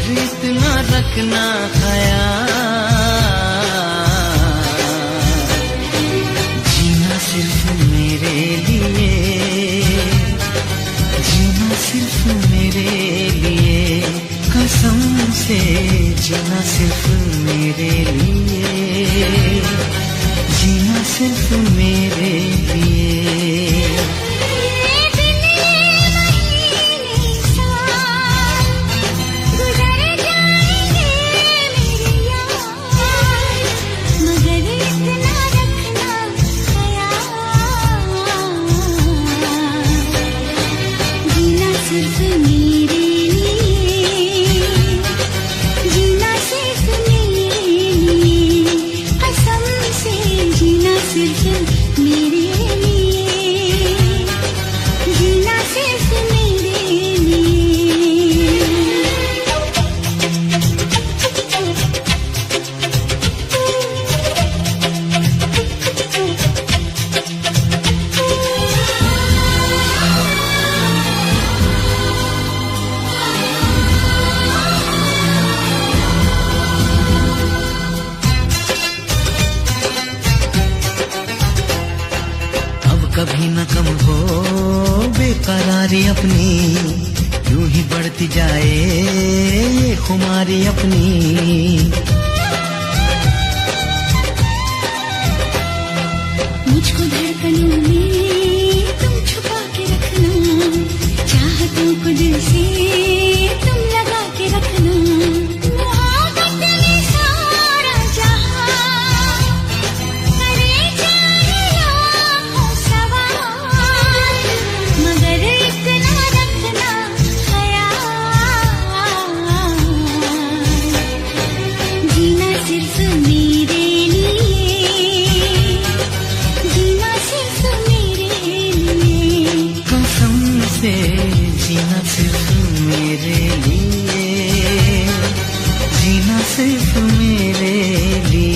इतना रखना ख्याल, जीना सिर्फ मेरे लिए, जीना सिर्फ मेरे लिए, कसम से जीना सिर्फ मेरे लिए, जीना सिर्फ मेरे लिए। कभी न कम हो बेकरारी अपनी, यूं ही बढ़ती जाए ये खुमारी अपनी। मुझको धड़कनों में तुम छुपा के रखना, चाहतों को दिल से तुम लगा के रखना। जीना सिर्फ मेरे लिए, जीना सिर्फ मेरे लिए।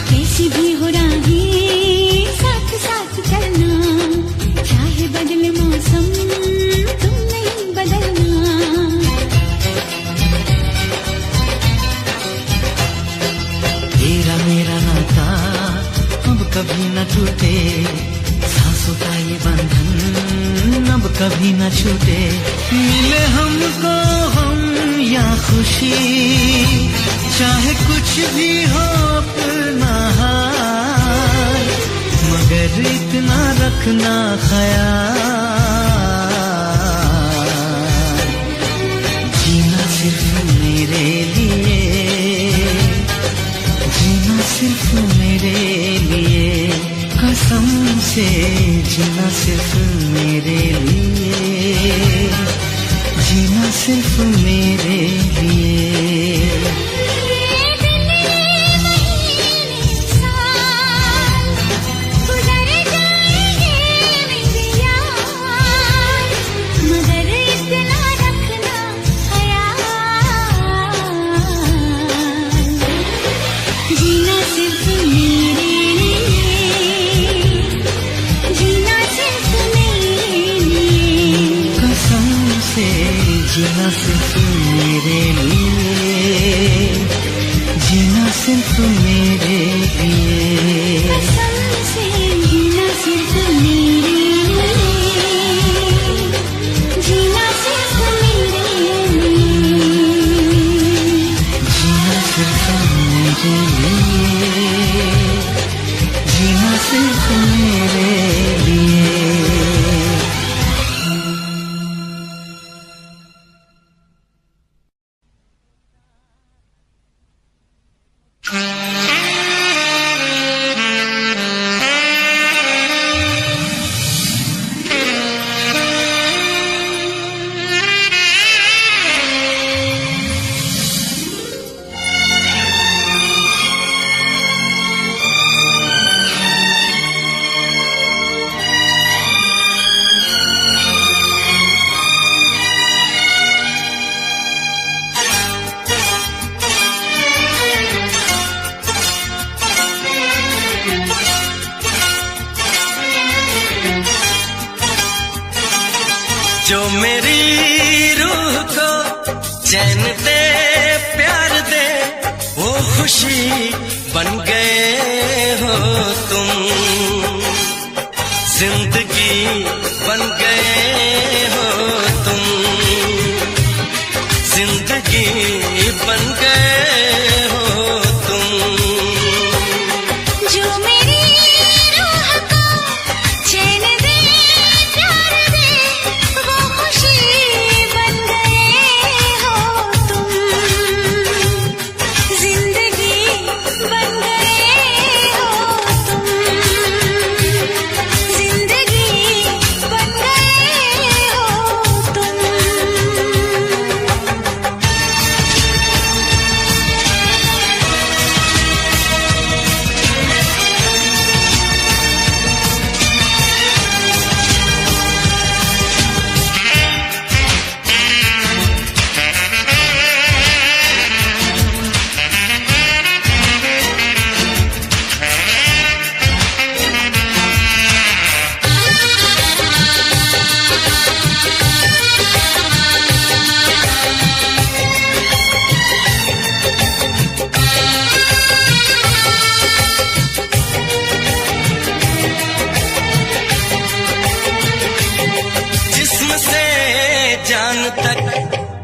कैसी भी हो राहें बदले मौसम तुम नहीं बदलना। तेरा मेरा नाता अब कभी न टूटे, सांसों का ये बंधन अब कभी न छूटे। मिले हमको हम या खुशी, चाहे कुछ भी हो अपना हाल, मगर इतना रखना ख्याल, जीना सिर्फ मेरे लिए, जीना सिर्फ मेरे लिए, कसम से जीना सिर्फ मेरे लिए, जीना सिर्फ मेरे लिए। जीना सिर्फ मेरे लिए, जीना सिर्फ मेरे लिए, कसम से जीना सिर्फ मेरे लिए, जीना सिर्फ मेरे लिए, जीना सिर्फ मेरे लिए, जीना सिर्फ मेरे लिए। जो मेरी रूह को चैन दे प्यार दे वो खुशी बन गए हो तुम, जिंदगी बन गए हो तुम, जिंदगी बन गए हो तुम। जो मेरी रूह को चैन दे प्यार दे वो खुशी बन गए हो तुम, जिंदगी बन गए हो तुम, जिंदगी बन गए हो तुम। जिस्म से जान तक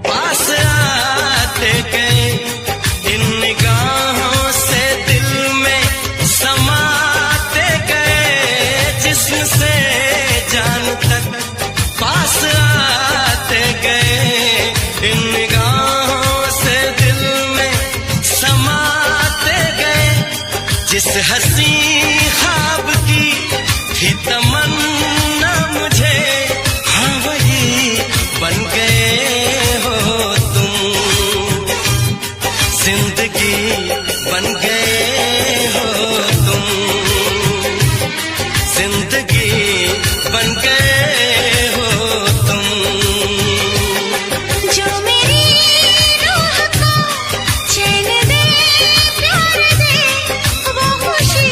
पास आते गए, इन निगाहों से दिल में समाते गए। जिस्म से जान तक पास आते गए, इन निगाहों से दिल में समाते गए। जिस हंसी ख्वाब की थी तमन्ना मुझे, हाँ वही बन गए हो तुम, जिंदगी बन गए हो तुम, जिंदगी बन गए हो तुम। जो मेरी रूह को चैन दे प्यार दे वो खुशी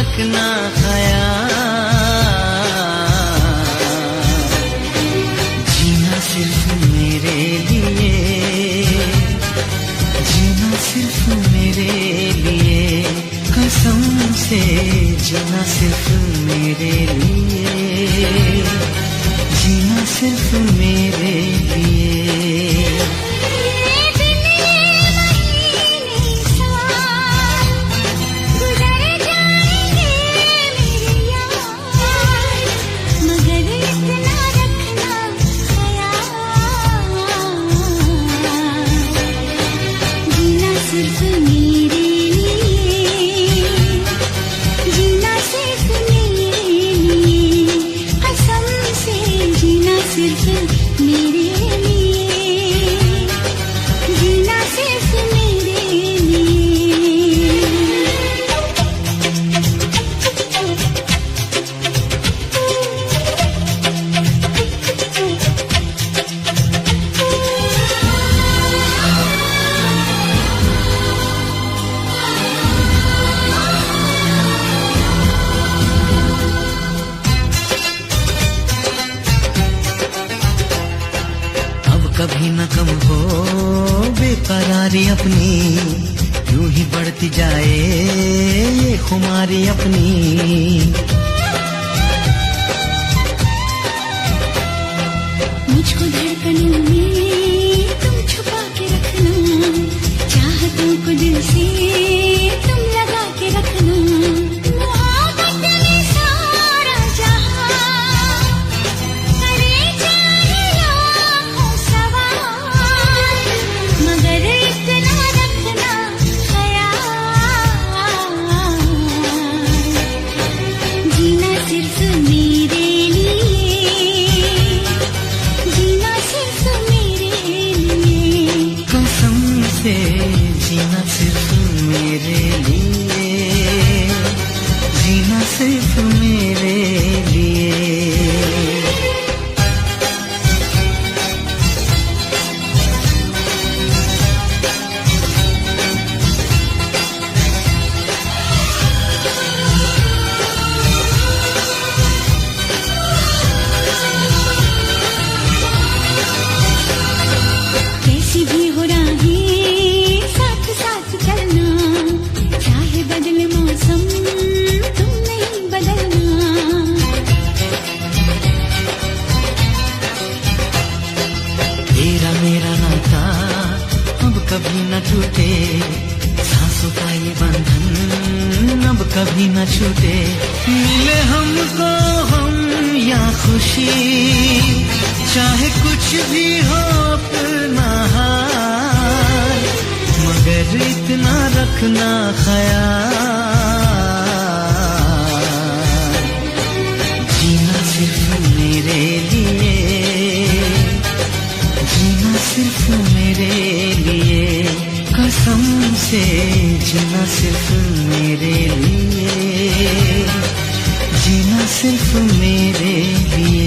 रखना ख्याल, जीना सिर्फ मेरे लिए, जीना सिर्फ मेरे लिए, कसम से जीना सिर्फ मेरे लिए, जीना सिर्फ मेरे लिए। कभी न कम हो बेकरारी अपनी, यूं ही बढ़ती जाए ये खुमारी अपनी। मुझको धड़कनों में तुम छुपा के रखना, चाहतों को दिल से तुम लगा के रखना। मोहब्बत में सारा जहां करे जाए लाखों सवाल, मगर इतना रखना ख्याल, जीना सिर्फ मेरे लिए, जीना सिर्फ मेरे लिए, कसम से जीना सिर्फ मेरे लिए, जीना सिर्फ मेरे लिए। कैसी भी हो राहें साथ साथ चलना, चाहे बदले मौसम तुम नहीं बदलना। तेरा मेरा नाता अब कभी न टूटे, सांसों का ये बंधन अब कभी न छूटे। मिले हमको हम या खुशी, चाहे कुछ भी हो अपना हाल, मगर इतना रखना ख्याल, जीना सिर्फ मेरे लिए, जीना सिर्फ मेरे लिए, कसम से जीना सिर्फ मेरे लिए, जीना सिर्फ मेरे लिए।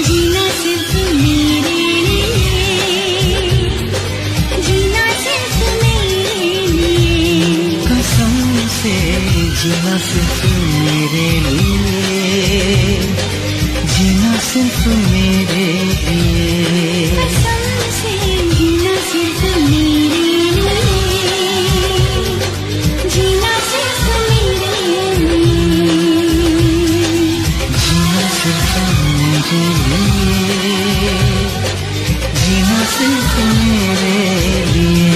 जीना सिर्फ मेरे लिए, जीना सिर्फ मेरे लिए, कसम से जीना सिर्फ मेरे लिए, जीना सिर्फ मेरे लिए, जीना सिर्फ मेरे लिए, जीना सिर्फ मेरे लिए।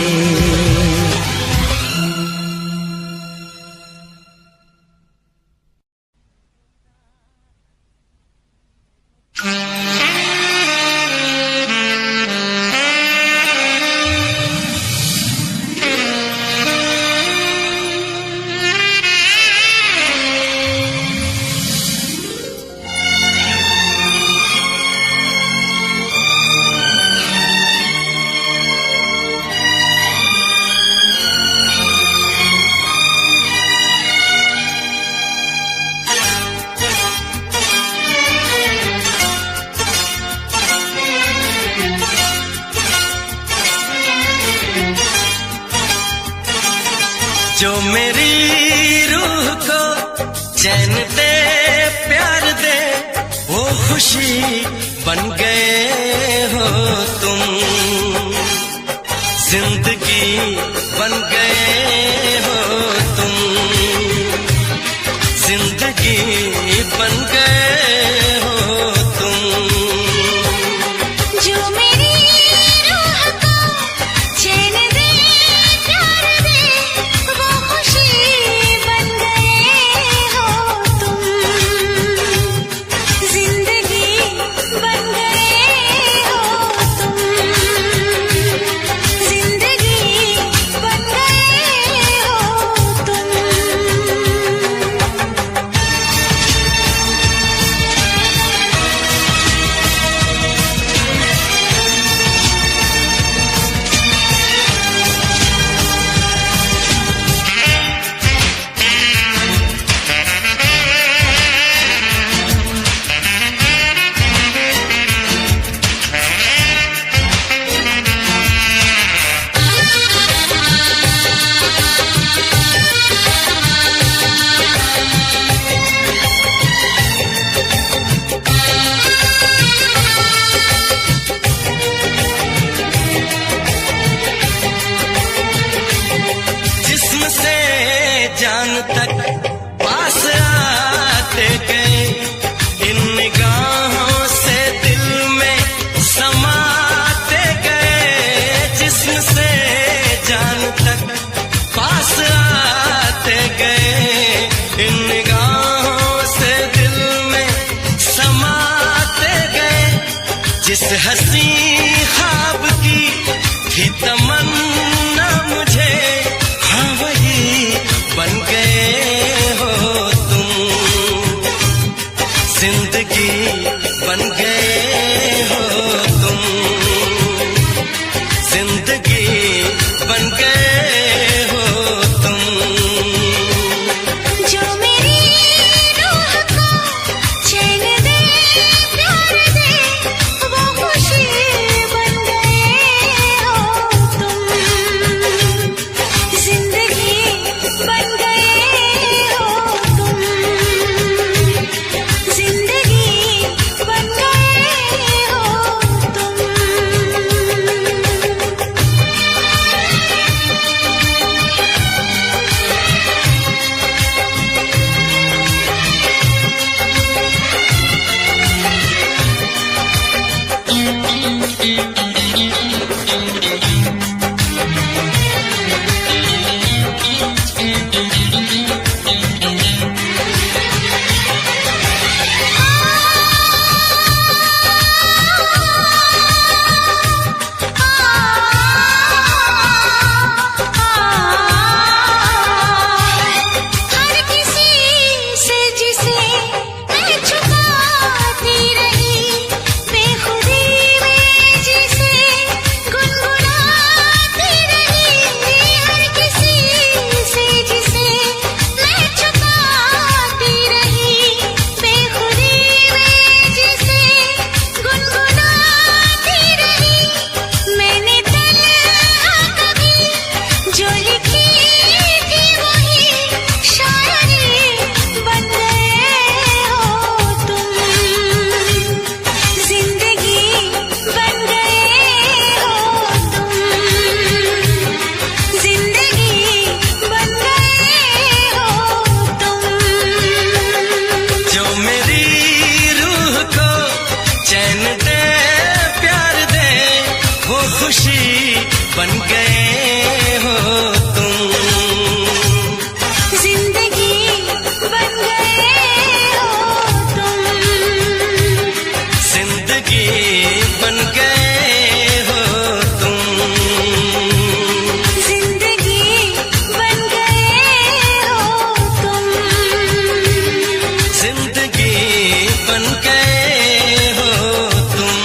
जो मेरी रूह को चैन दे प्यार दे वो खुशी बन गए हो तुम, जिंदगी बन गए हो तुम, जिंदगी बन गए हो तुम। जो मेरी रूह को चैन दे प्यार दे वो खुशी बन गए हो तुम, जिंदगी बन गए हो तुम, जिंदगी बन गए हो तुम। जिस्म से जान तक पास आते गए, इन निगाहों से दिल में समाते गए। जिस्म से जान तक पास आते गए, इन निगाहों से दिल में समाते गए। जिस हंसी ख्वाब की थी तमन्ना मुझे, हाँ वही बन गए हो तुम, जिंदगी बन गए हो तुम, जिंदगी बन गए हो तुम। जो मेरी रूह को चैन दे प्यार दे वो खुशी बन गए हो तुम, जिंदगी बन गए हो तुम, जिंदगी बन गए हो तुम। हर किसी से जिसे मैं छुपाती रही, बेखुदी में जिसे गुनगुनाती रही। हर किसी से जिसे मैं छुपाती रही, बेखुदी में जिसे गुनगुनाती रही। मैंने तन्हा कभी जो लिखी थी वही शायरी बन गए हो तुम, जिंदगी बन गए हो तुम, जिंदगी बन गए हो तुम। जो मेरी रूह को चैन दे प्यार दे वो खुशी बन गए हो तुम, जिंदगी बन गए हो तुम, जिंदगी बन गए हो तुम, जिंदगी बन गए हो तुम। जिंदगी बन गए हो तुम।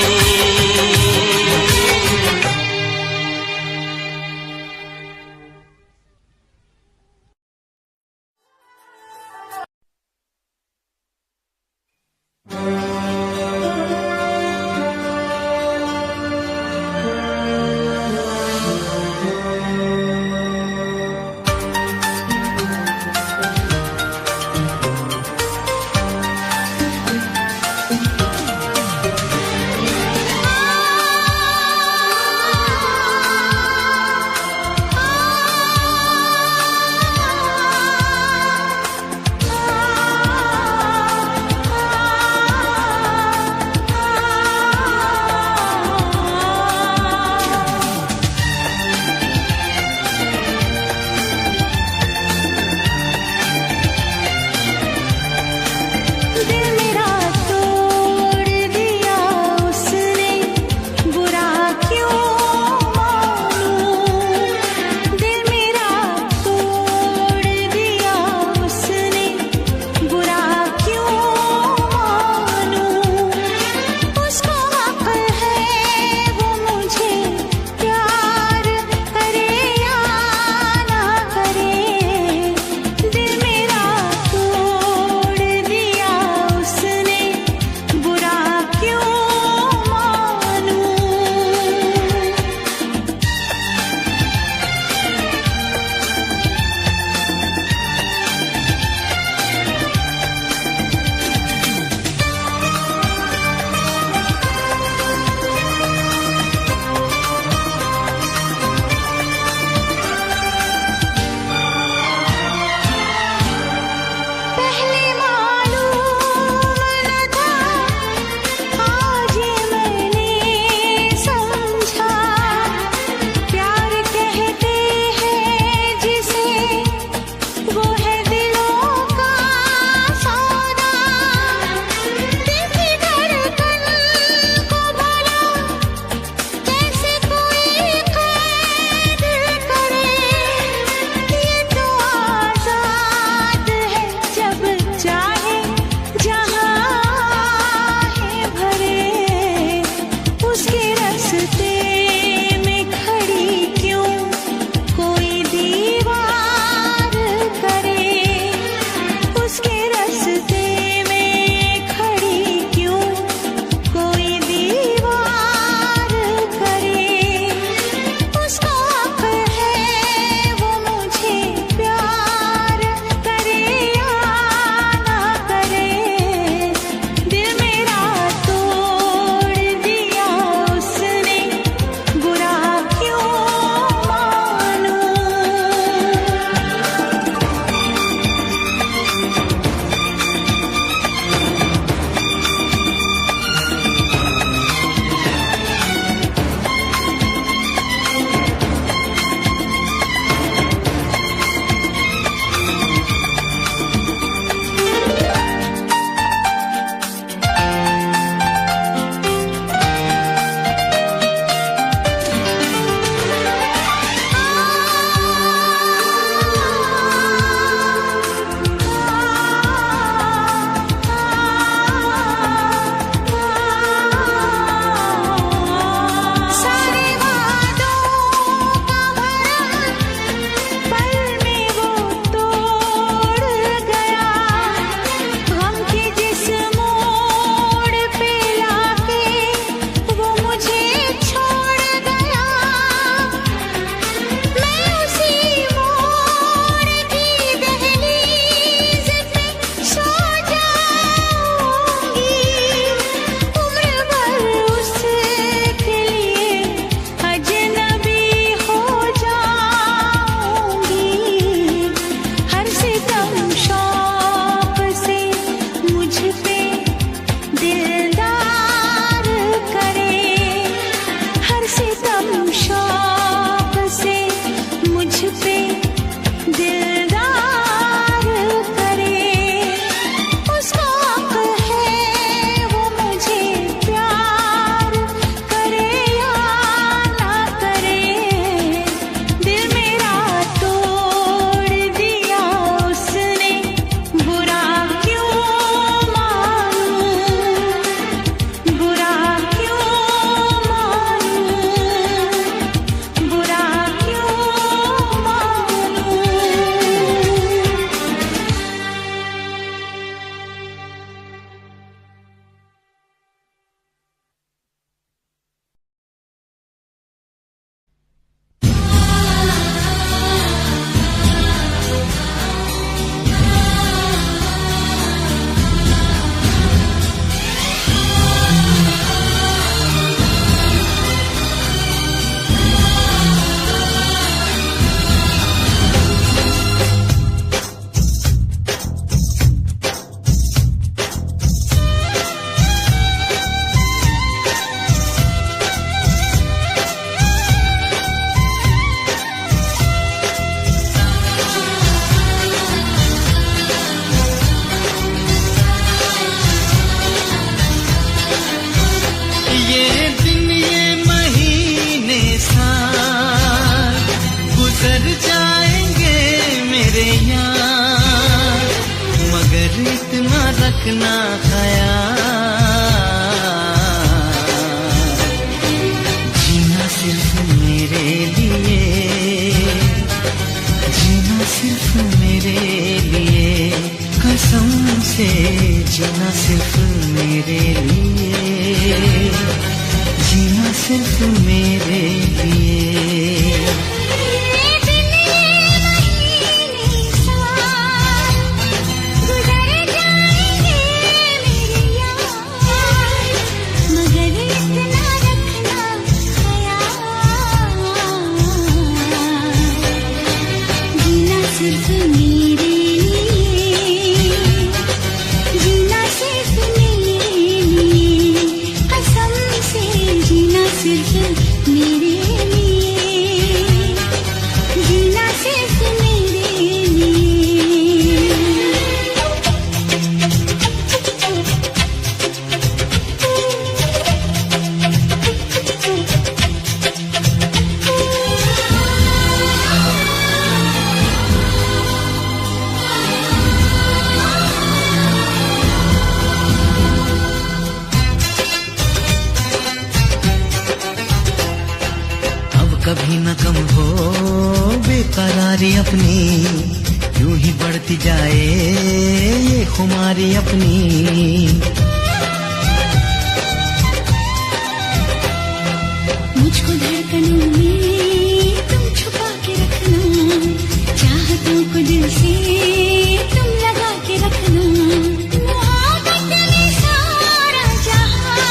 रखना ख्याल। जीना सिर्फ मेरे लिए, जीना सिर्फ मेरे लिए, कसम से जीना सिर्फ मेरे लिए, जीना सिर्फ मेरे लिए। कभी न कम हो बेकरारी अपनी, यूं ही बढ़ती जाए ये खुमारी अपनी। मुझको धड़कनों में तुम छुपा के रखना, चाहतों को दिल से तुम लगा के रखना। मोहब्बत में सारा जहां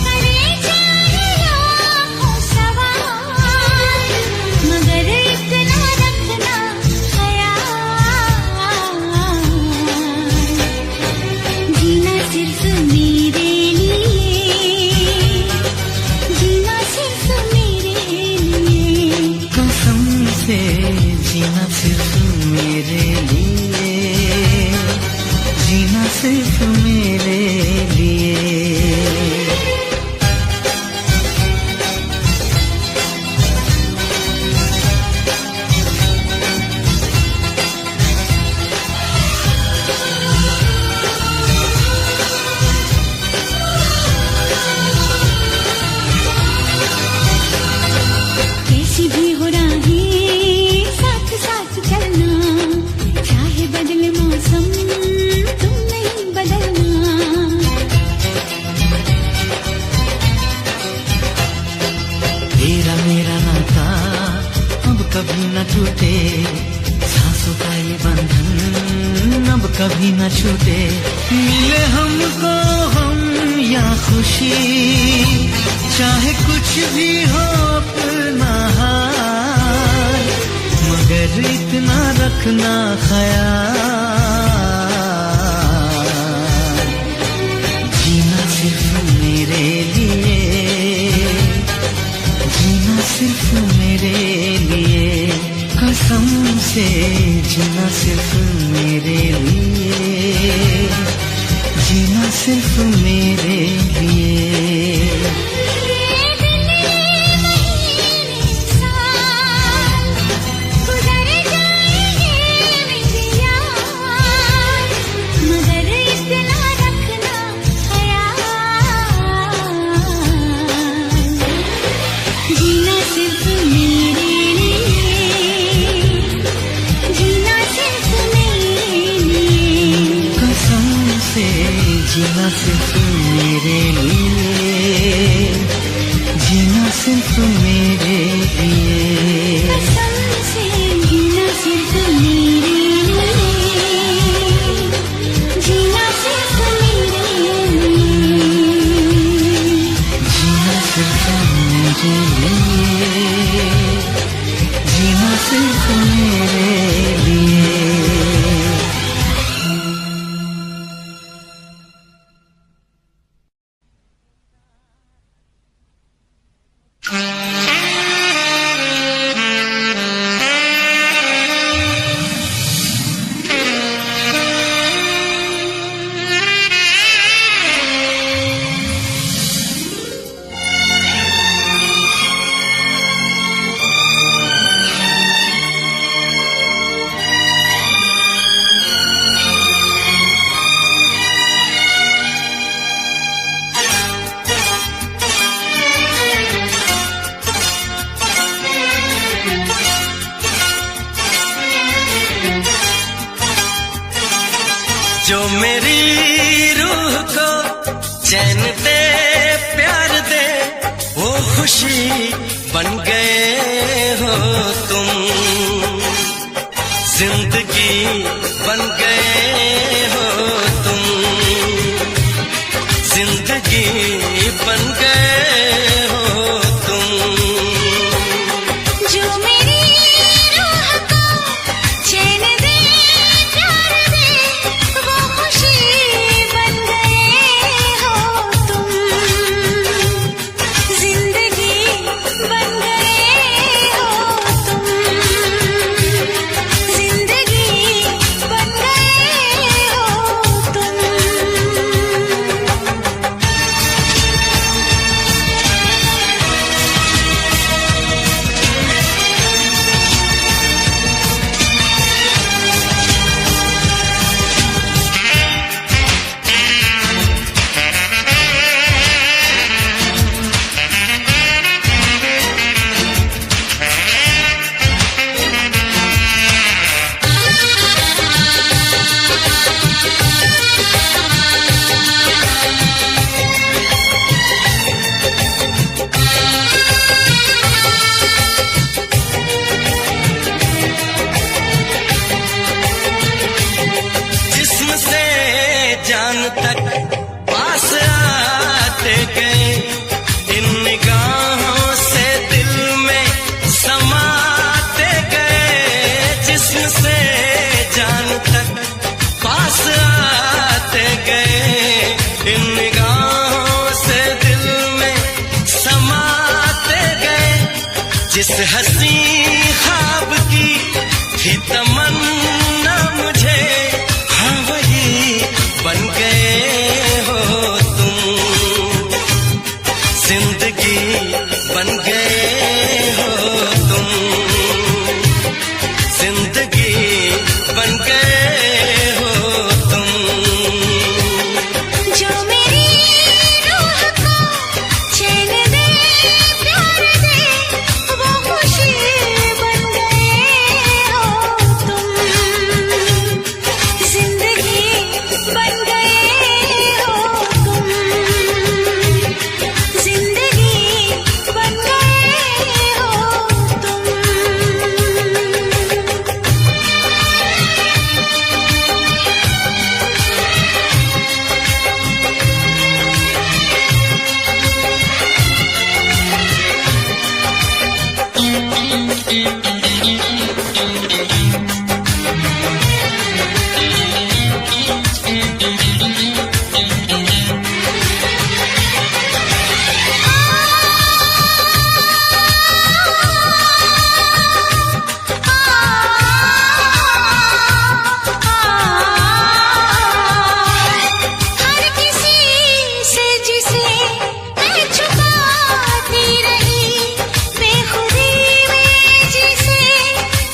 करे चाहे लाखों सवाल, मगर इतना रखना ख्याल। जीना सिर्फ मेरे जीना सिर्फ मेरे लिए, जीना सिर्फ मेरे लिए। कैसी भी हो राहें बदले मौसम तुम नहीं बदलना। तेरा मेरा नाता अब कभी न टूटे, सांसों का ये बंधन अब कभी न छूटे। मिले हमको हम या खुशी, चाहे कुछ भी हो अपना हाल, मगर इतना रखना ख्याल। जीना सिर्फ मेरे लिए, जीना सिर्फ मेरे लिए, कसम से जीना सिर्फ मेरे लिए, जीना सिर्फ मेरे लिए। जीना सिर्फ मेरे लिए, जीना सिर्फ मेरे लिए, कसम से जीना सिर्फ मेरे लिए, जीना सिर्फ मेरे लिए, जीना सिर्फ मेरे लिए, जीना सिर्फ मेरे लिए। जो मेरी रूह को चैन दे प्यार दे वो खुशी बन गए हो तुम, जिंदगी बन गए हो तुम, जिंदगी बन गए हो तुम। जो मेरी रूह को चैन दे प्यार दे वो खुशी बन गए हो तुम, जिंदगी बन गए हो तुम, जिंदगी बन गए हो तुम। जिस्म से जान तक पास आते गए, इन निगाहों से दिल में समाते गए। जिस्म से जान तक पास आते गए, इन निगाहों से दिल में समाते गए। जिस हंसी ख्वाब की थी तमन्ना मुझे, हाँ वही बन गए हो तुम, जिंदगी बन गए हो तुम, जिंदगी बन गए हो तुम। जो मेरी रूह को चैन दे प्यार दे वो खुशी बन गए हो तुम, जिंदगी बन गए हो तुम, जिंदगी बन गए हो तुम। हर किसी से जिसे मैं छुपाती रही, बेखुदी में जिसे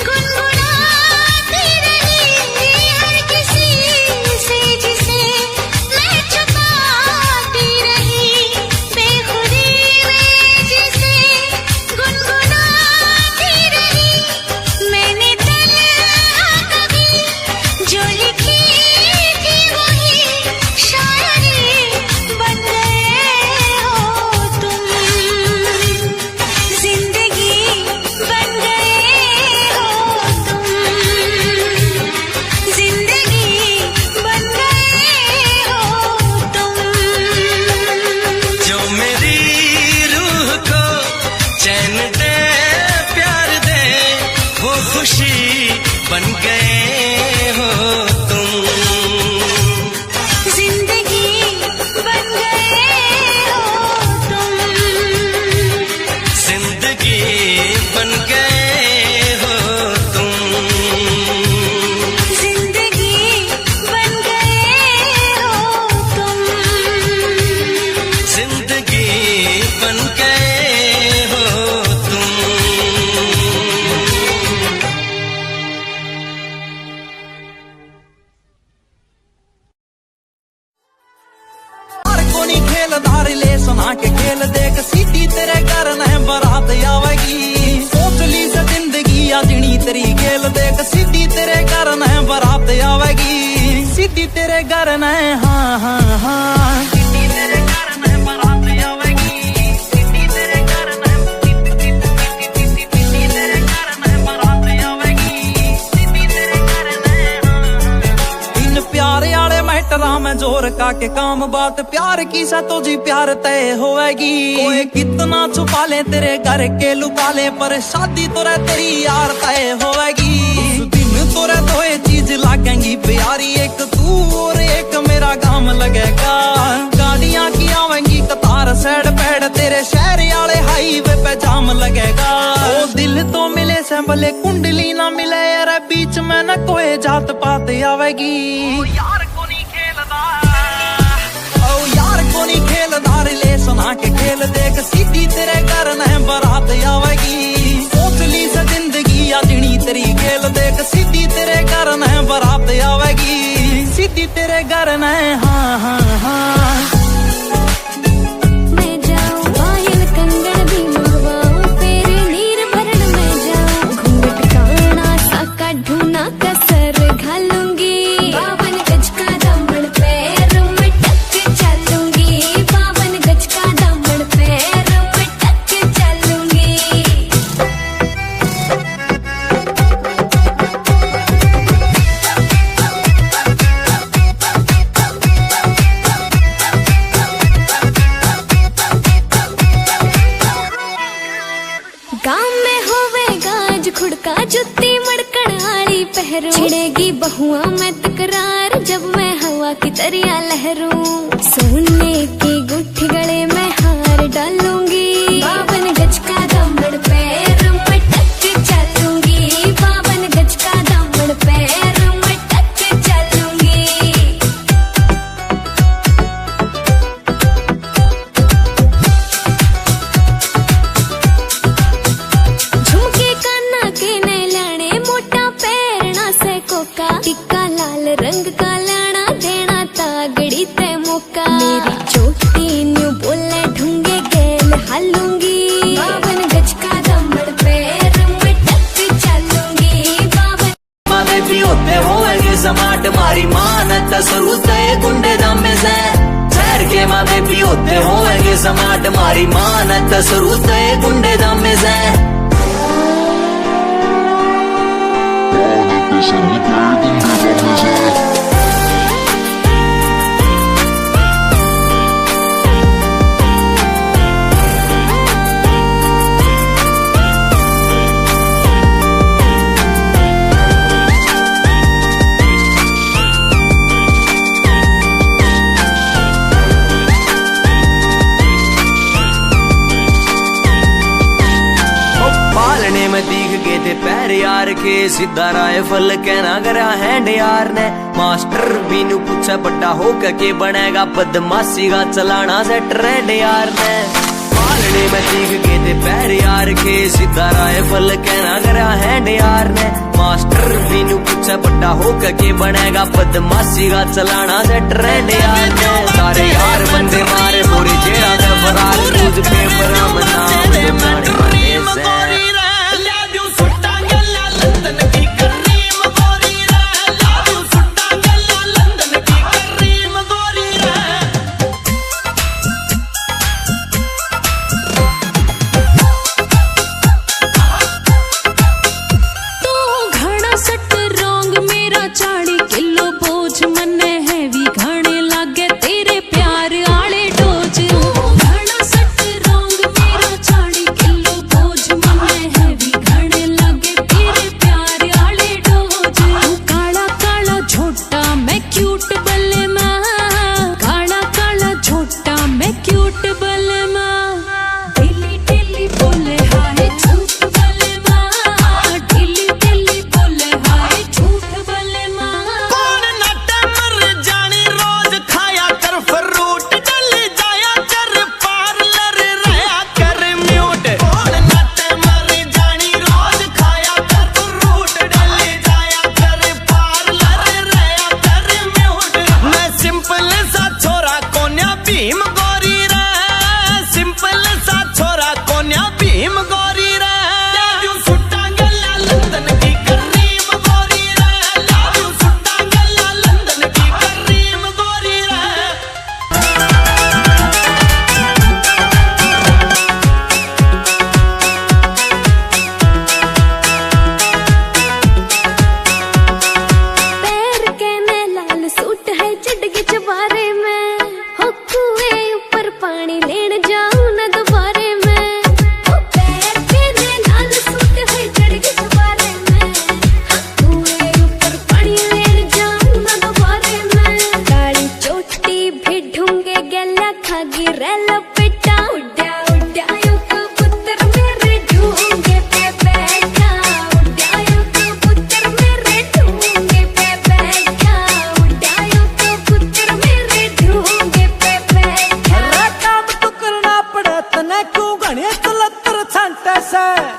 गुनगुनाती रही। हर किसी से जिसे मैं छुपाती रही, बेखुदी में जिसे गुनगुनाती रही। मैंने तन्हा कभी जो लिखी थी वही शायरी बन गए हो तुम, जिंदगी बन गए हो तुम, जिंदगी बन गए हो तुम। जो मेरी रूह को चैन दे प्यार दे वो खुशी बन गए हो तुम, जिंदगी बन गए हो तुम, जिंदगी बन गए हो तुम, जिंदगी बन गए हो तुम। जिंदगी बन गए हो तुम। तेरे घर न हाँ हाँ हाँ सिटी तेरे घर न बारात आवेगी सिटी तेरे घर न सिटी तेरे घर न बारात आवेगी सिटी तेरे घर न इन प्यारे आले मैटरा में जोर का के काम बात प्यार की सा तो जी प्यार तय होएगी कोई कितना छुपा ले तेरे घर के लुका ले पर शादी तो रे तेरी यार तय होएगी उस दिन तो रे तो ये चीज लागेंगी प्यारी एक तू और एक मेरा गाम लगेगा गाड़ियां की आवेंगी कतार सैड पैड तेरे शहर आले हाईवे पे जाम लगेगा ओ दिल तो मिले से भले कुंडली ना मिले यार बीच में न कोई जात पात आवेगी यार को नहीं खेलदा ओ यार को नहीं खेलदा रिलेशन आके खेल देख सीधी तेरे घर न बारात आवेगी सोच ली से जिंदगी या जिनी तेरी खेल देख सीधी तेरे घर न बारात आवेगी सीधी तेरे घर न हाँ हाँ हाँ मैं जाऊं पायल कंगन भी मंगवाऊं तेरे नीर भरण में जाऊं घूंघट काना साका ढूंढना कसर घालूंगी 52 गज का दामन पैर में टक चलूंगी 52 गज का दामन पैर में टक चलूंगी गाँव में होवेगा आज खुड़का जुत्ती मड़कड़ आली पहरू छिड़ेगी बहुआ में तकरार जब मैं हवा की तरिया लहरूं सोने की गुट्ठी गले में हार डालूंगी 52 गज का दामन पैर में टक चलूंगी 52 गज का दामन पैर में टक चलूंगी झुमके काना के नए लाने मोटा पैरना से कोका टिक्का लाल रंग का लाना देना तागड़ी ते मौका मेरी चोटी न्यू बोले ढूंगे गेल हालूंगी 52 गज का दामन पैर में टक चलूंगी 52 माने भी होते होएंगे समाट मारी मानत सरूत गुंडे दामे से शहर के माने भी होते होएंगे समाट मारी मानत सरूत गुंडे दामे से पालने में दिख गए थे पैर यार के सीधा राइफल कहना करा हैंड यार ने मास्टर बीनू पूछा बड़ा होकर के बनेगा बदमाशी का चलाना से ट्रेंड यार ने पालने में दिख गए थे पैर यार के सीधा राइफल कहना करा हैंड यार ने मास्टर बीनू पूछा बड़ा होकर के बनेगा बदमाशी का चलाना से ट्रेंड यार ने सारे यार बंदे मारे पूरी जेड़ा से फरार न्यूज पेपर में नाम दुकाने वाले से घना सट रोंग मेरा 40 किलो बोझ मन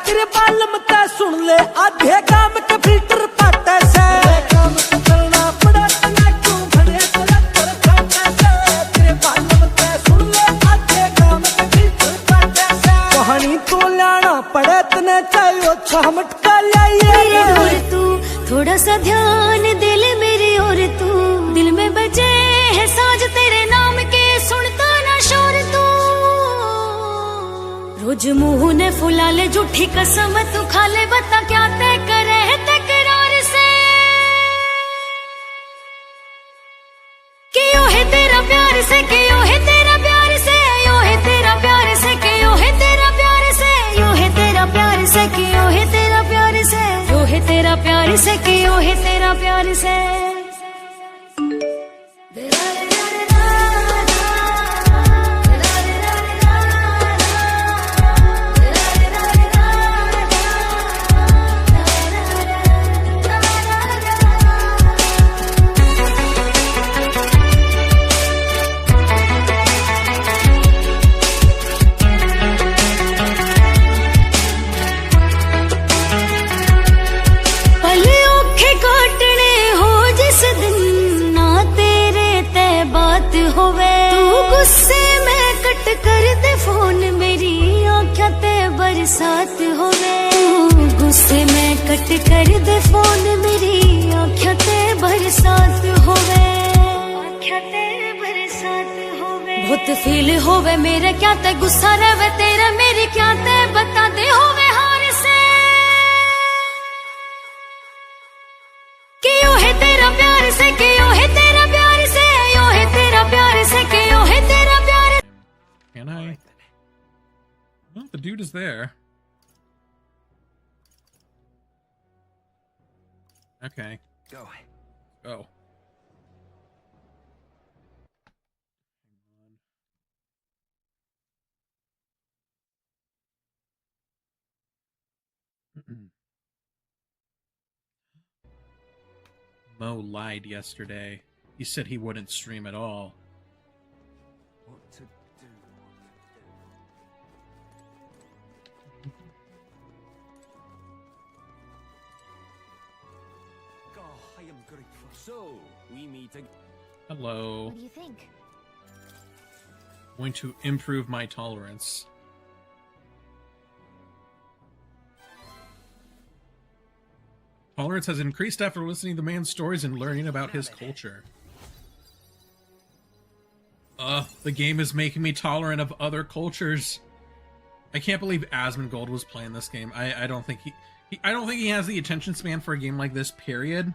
तेरे बालम ते सुन ले आधे काम के फिल्टर पाटे से काम करना पड़ा तना क्यों भले तेरा कर काटे से तेरे बालम ते सुन ले आधे काम के फिल्टर पाटे से कहानी तो लाना पड़े तने चाहिए छमट का लाइए और तू थोड़ा सा ध्यान दे ले मेरी और तू दिल में बजे है साज तेरे नाम के सुनता ना शोर तू रोज मुंह ने फुला ले झूठी कसम तू खा ले बता क्या तय करे है तकरार से क्यों है तेरा प्यार से क्यों है तेरा प्यार से क्यों है तेरा प्यार से क्यों है तेरा प्यार से क्यों है तेरा प्यार से क्यों है तेरा प्यार से क्यों है तेरा प्यार से क्यों है तेरा प्यार से बरसात होवे गुस्से में कट कर दे फोन मेरी आँखें ते बरसात होवे बहुत फील होवे मेरे क्या ते गुस्सा रवे तेरा मेरी क्या ते बता दे होवे हार से क्यों है तेरा प्यार से क्यों है तेरा प्यार से क्यों है तेरा प्यार से क्यों है तेरा प्यार Can I? Well, the dude is there. Okay. Go. Go. Mo lied yesterday. He said he wouldn't stream at all. What to do? Oh, I am grateful. So, we meet again. Hello. What do you think? Going to improve my tolerance. Tolerance has increased after listening to the man's stories and learning about his culture. The game is making me tolerant of other cultures. I can't believe Asmongold was playing this game. I don't think I don't think he has the attention span for a game like this, period.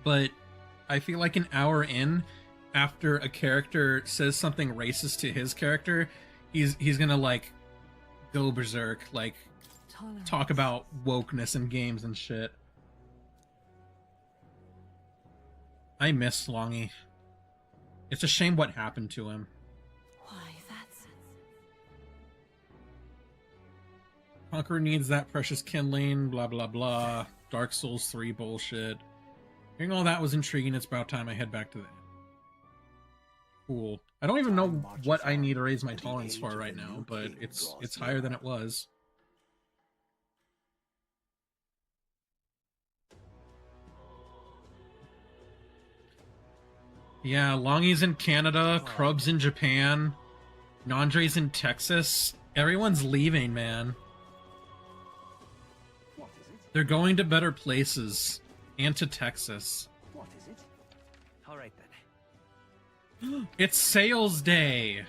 But I feel like an hour in, after a character says something racist to his character, he's gonna like go berserk, like talk about wokeness in games and shit. I miss Longy. It's a shame what happened to him. Why, that's... Conqueror needs that precious kindling, blah blah blah. Dark Souls 3 bullshit. Hearing all that was intriguing, it's about time I head back to the... Cool. I don't even know what I need to raise my tolerance for right now, but it's higher than it was. Yeah, Longy's in Canada, Krub's in Japan, Nandre's in Texas. Everyone's leaving, man. What is it? They're going to better places. And to Texas. What is it? All right then. It's sales day!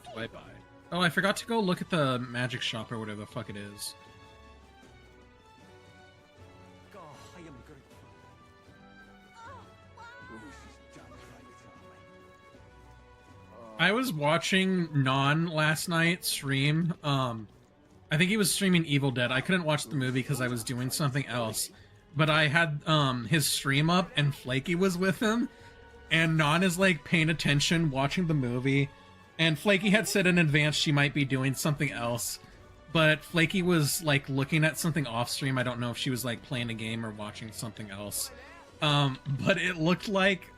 What do I buy? Oh, I forgot to go look at the magic shop or whatever the fuck it is. Oh, I am grateful. Oh, this is damn right, I was watching Non last night stream. I think he was streaming Evil Dead. I couldn't watch the movie because I was doing something else. But I had his stream up and Flaky was with him. And Non is like paying attention, watching the movie. And Flaky had said in advance she might be doing something else. But Flaky was like looking at something off stream. I don't know if she was like playing a game or watching something else. But it looked like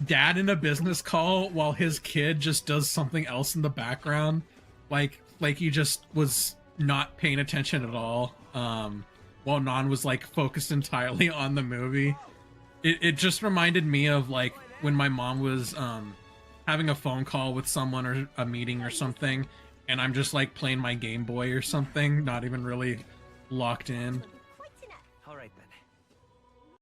dad in a business call while his kid just does something else in the background. Like like he just was not paying attention at all, while Non was like focused entirely on the movie. It just reminded me of like when my mom was having a phone call with someone or a meeting or something, and I'm just like playing my Game Boy or something, not even really locked in.